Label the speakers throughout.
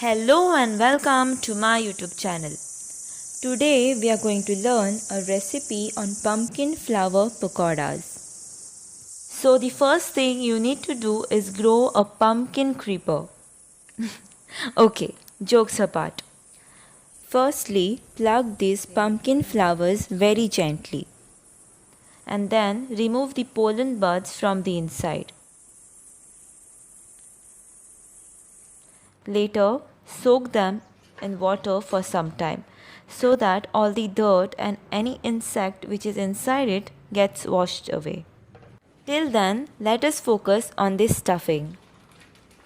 Speaker 1: Hello and welcome to my YouTube channel. Today we are going to learn a recipe on pumpkin flower pakodas. So the first thing you need to do is grow a pumpkin creeper. Okay, jokes apart. Firstly, plug these pumpkin flowers very gently and then remove the pollen buds from the inside. Later, soak them in water for some time so that all the dirt and any insect which is inside it gets washed away. Till then, let us focus on this stuffing.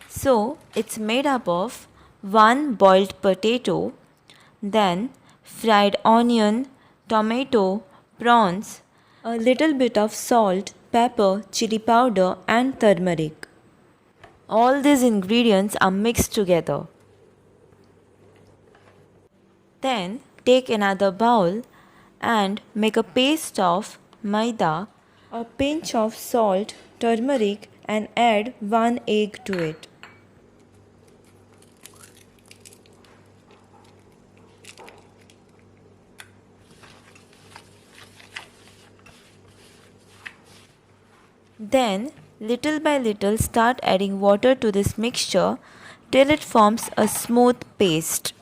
Speaker 1: So, it's made up of 1 boiled potato, then fried onion, tomato, prawns, a little bit of salt, pepper, chilli powder and turmeric. All these ingredients are mixed together. Then take another bowl and make a paste of Maida, a pinch of salt, turmeric and add 1 egg to it. Then little by little start adding water to this mixture till it forms a smooth paste.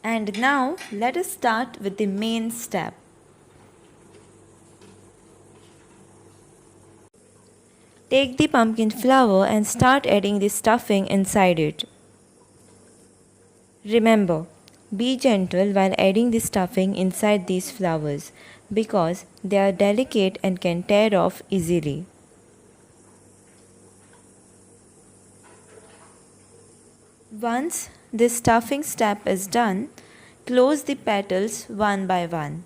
Speaker 1: And now let us start with the main step. Take the pumpkin flower and start adding the stuffing inside it. Remember, be gentle while adding the stuffing inside these flowers because they are delicate and can tear off easily. Once this stuffing step is done, close the petals one by one.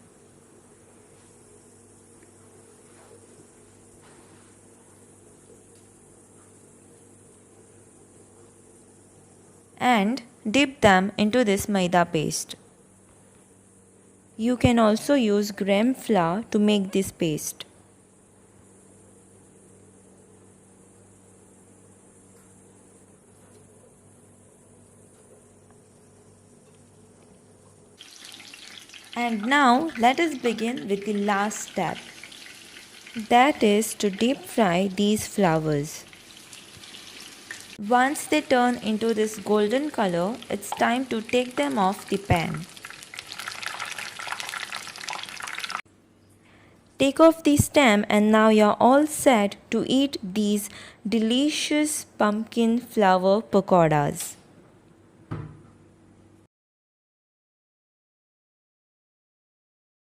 Speaker 1: And dip them into this Maida paste. You can also use gram flour to make this paste. And now let us begin with the last step. That is to deep fry these flowers. Once they turn into this golden color, it's time to take them off the pan. Take off the stem and now you're all set to eat these delicious pumpkin flower pakodas.